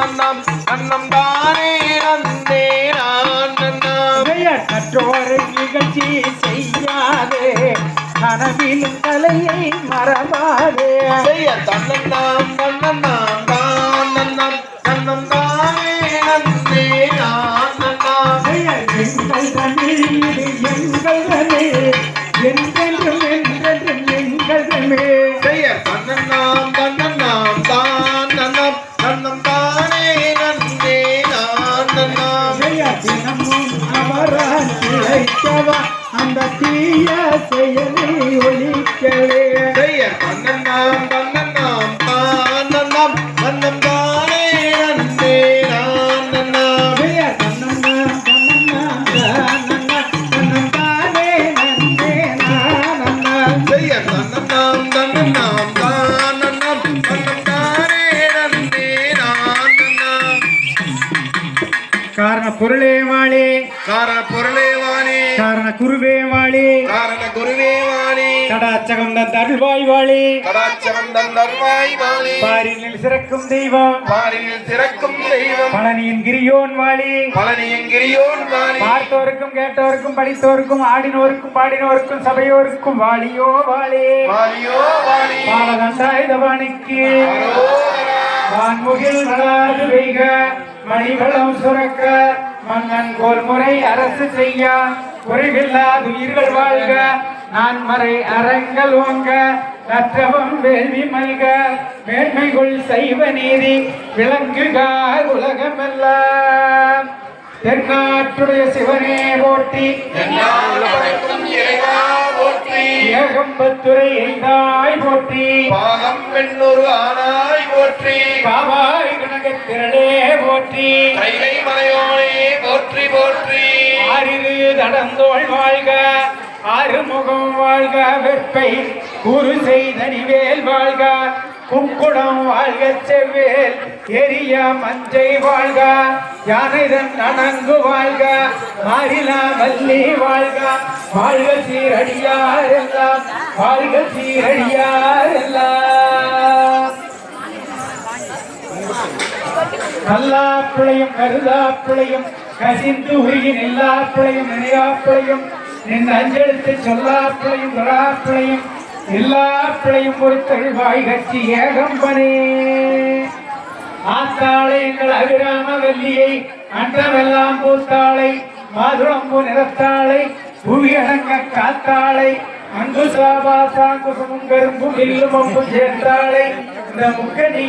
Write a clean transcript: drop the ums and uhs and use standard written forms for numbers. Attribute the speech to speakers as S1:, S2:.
S1: நன்னம் நன்னம் தானே நந்தே நன்னம்
S2: கற்றோரை நிகழ்ச்சி செய்யாதே கனவிலும் கலையை மறவாதே
S1: செய்ய தன்னன்னாம் தன்னன்னாம் தான் நன்னம் நன்னம் தானே நந்தே நன்னம்
S2: எங்கள் தமிழ் இது எங்கள் தமிழ் என்றென்றும் என்றென்றும் எங்கள் தமிழ்
S1: செய்ய தன்னன்னாம் தன்னன்னாம் தான் நன்னம் நன்னம் தானே நந்தே நன்னம்
S2: தினமும் அவரால் பிழைக்கவா அந்த தீய செயலை ஒழிக்கவே
S1: செய்ய தன்னன்னாம் தன்னன்னாம் தான் நன்னம் நன்னம் தானே நந்தே நன்னம் செய்ய தன்னன்னாம் தன்னன்னாம் தான் நன்னம் நன்னம் தானே நந்தே நன்னம்
S2: காரண பொருளே வாழே
S1: காரண பொருளே வாணி
S2: காரண குருவே வாழே
S1: காரண குருவே வாணி
S2: கடாச்சகம் தருள்வாய் வாழே
S1: கடாச்சரம் தருவாய் வாணி
S2: பாரினில் சிறக்கும் தெய்வம்
S1: பாரில் திறக்கும் தெய்வம்
S2: பழனியின் கிரியோன் வாழே
S1: பழனியங்கிரியோன் வாணி
S2: பார்த்தோருக்கும் கேட்டோருக்கும் படித்தோருக்கும் ஆடினோருக்கும் பாடினோருக்கும் சபையோருக்கும் வாழியோ வாழே
S1: வாணியோ வாணி
S2: பாலதண்டாயுதபாணிக்கு வான்முகில் நடாது வைக மணிவளம் சுரக்க மன்னன் கோல்முறை அரசு செய்ய குறைவில்லாது உயிர்கள் வாழ்க நான் மறை அறங்கள் ஓங்க நற்றவம் வேள்வி மல்க மேன்மைகள் சைவ நீதி விளங்குக உலகமெல்லாம் தென்னாட்டுடைய சிவனே போற்றி ஏகம்பத்துறை எய்தாய் போற்றி
S1: பாகம் பெண்ணொரு ஆனாய் போற்றி
S2: பாவாய் கனகத்திரளே போற்றி
S1: கைலை மலையோனே போற்றி போற்றி
S2: ஆறிரு தடந்தோள் வாழ்க ஆறுமுகம் வாழ்க வெப்பை குரு செய்தனிவேல் வாழ்க குக்குடம் வாழ்க செவ்வேல் எரிய மஞ்சை வாழ்க யானைதன் அணங்கு வாழ்க மாறிலா வள்ளி வாழ்க வாழ்க சீரடியார் எல்லாம் வாழ்க சீரடியார் எல்லாம் நல்லா பிழையும் கருதா பிழையும் கசிந்து உருகின் எல்லா பிழையும் நினைவா பிழையும் நின் அஞ்செழுத்து சொல்லா பிழையும் தொடா பிழையும் எல்லா பிழையும் பொறுத்தல் வாய் கட்சி ஏகம்பனே ஆத்தாளை எங்கள் அபிராம வல்லியை அன்றமெல்லாம் பூத்தாளை மாதுளம்பூ நிறத்தாளை புவி அடங்க காத்தாளை அங்கு சாபாசாங்குசமும் கரும்பும் வில்லும் அம்பும் சேர்த்தாளை இந்த முக்கணியை